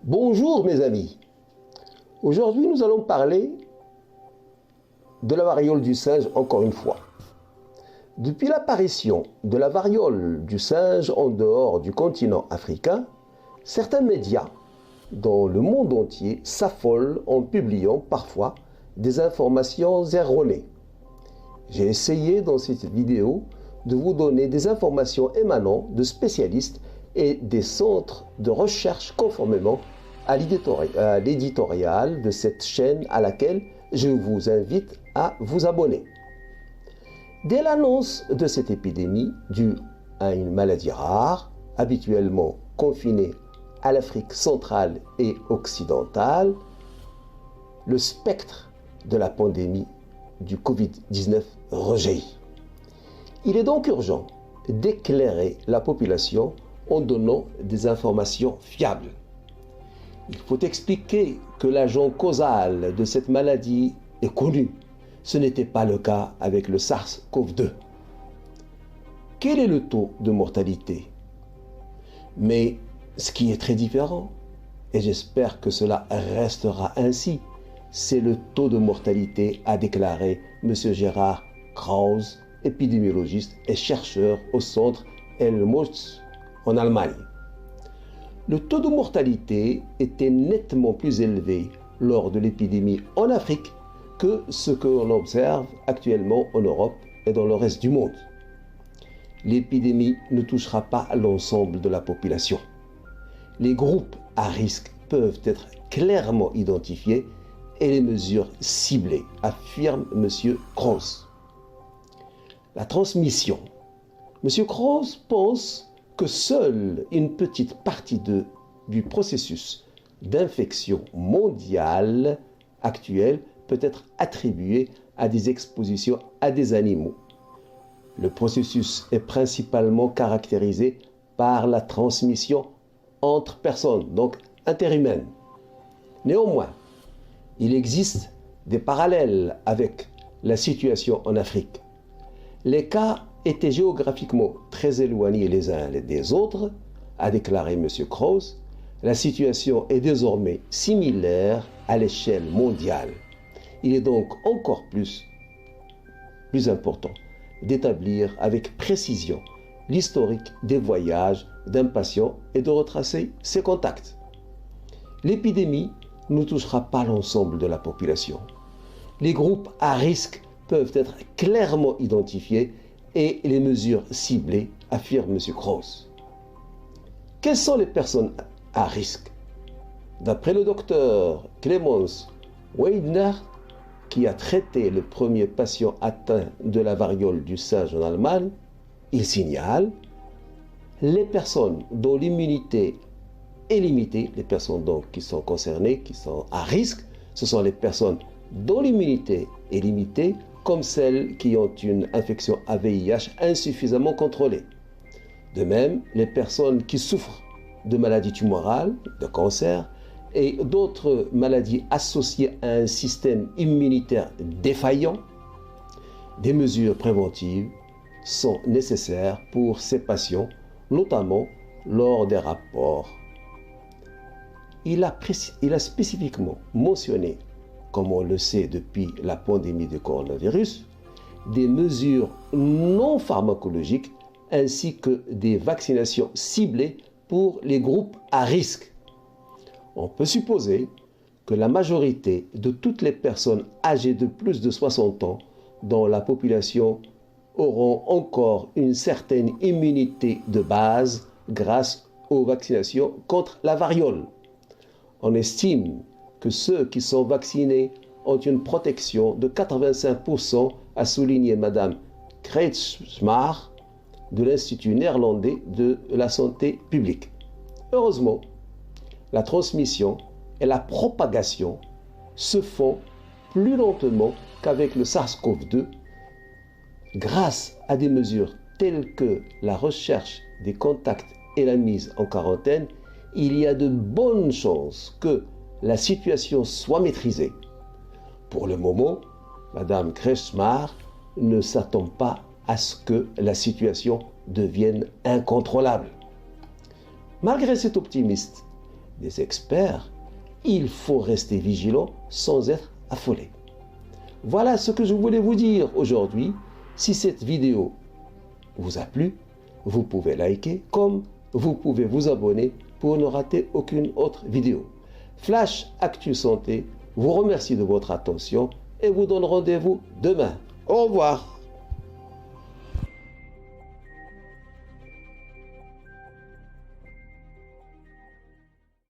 Bonjour mes amis. Aujourd'hui nous allons parler de la variole du singe encore une fois. Depuis l'apparition de la variole du singe en dehors du continent africain, certains médias dans le monde entier s'affolent en publiant parfois des informations erronées. J'ai essayé dans cette vidéo de vous donner des informations émanant de spécialistes et des centres de recherche conformément à l'éditorial de cette chaîne à laquelle je vous invite à vous abonner. Dès l'annonce de cette épidémie due à une maladie rare, habituellement confinée à l'Afrique centrale et occidentale, le spectre de la pandémie du Covid-19 rejaillit. Il est donc urgent d'éclairer la population en donnant des informations fiables. Il faut expliquer que l'agent causal de cette maladie est connu. Ce n'était pas le cas avec le SARS-CoV-2. Quel est le taux de mortalité? Mais ce qui est très différent, et j'espère que cela restera ainsi, c'est le taux de mortalité, a déclaré M. Gerhard Krause, épidémiologiste et chercheur au centre Helmholtz en Allemagne. Le taux de mortalité était nettement plus élevé lors de l'épidémie en Afrique que ce que l'on observe actuellement en Europe et dans le reste du monde. L'épidémie ne touchera pas l'ensemble de la population. Les groupes à risque peuvent être clairement identifiés et les mesures ciblées, affirme M. Krause. La transmission. M. Krause pense que seule une petite partie du processus d'infection mondiale actuelle peut être attribuée à des expositions à des animaux. Le processus est principalement caractérisé par la transmission entre personnes, donc interhumaine. Néanmoins, il existe des parallèles avec la situation en Afrique. Les cas étaient géographiquement très éloignés les uns des autres, a déclaré M. Krause. La situation est désormais similaire à l'échelle mondiale. Il est donc encore plus important d'établir avec précision l'historique des voyages d'un patient et de retracer ses contacts. L'épidémie ne touchera pas l'ensemble de la population. Les groupes à risque peuvent être clairement identifiés et les mesures ciblées, affirme M. Krause. Quelles sont les personnes à risque? D'après le docteur Clemens Weidner, qui a traité le premier patient atteint de la variole du singe en Allemagne, il signale les personnes dont l'immunité est limitée, les personnes donc qui sont concernées, qui sont à risque, ce sont les personnes dont l'immunité est limitée, comme celles qui ont une infection à VIH insuffisamment contrôlée. De même, les personnes qui souffrent de maladies tumorales, de cancer et d'autres maladies associées à un système immunitaire défaillant, des mesures préventives sont nécessaires pour ces patients, notamment lors des rapports. Il a spécifiquement mentionné, comme on le sait depuis la pandémie de coronavirus, des mesures non pharmacologiques ainsi que des vaccinations ciblées pour les groupes à risque. On peut supposer que la majorité de toutes les personnes âgées de plus de 60 ans dans la population auront encore une certaine immunité de base grâce aux vaccinations contre la variole. On estime que ceux qui sont vaccinés ont une protection de 85%, a souligné Mme Kretschmar de l'Institut néerlandais de la santé publique. Heureusement, la transmission et la propagation se font plus lentement qu'avec le SARS-CoV-2 grâce à des mesures telles que la recherche des contacts et la mise en quarantaine. Il y a de bonnes chances que la situation soit maîtrisée. Pour le moment, Mme Kretschmar ne s'attend pas à ce que la situation devienne incontrôlable. Malgré cet optimisme, des experts, il faut rester vigilant sans être affolé. Voilà ce que je voulais vous dire aujourd'hui. Si cette vidéo vous a plu, vous pouvez liker, comme vous pouvez vous abonner pour ne rater aucune autre vidéo. Flash Actu Santé vous remercie de votre attention et vous donne rendez-vous demain. Au revoir.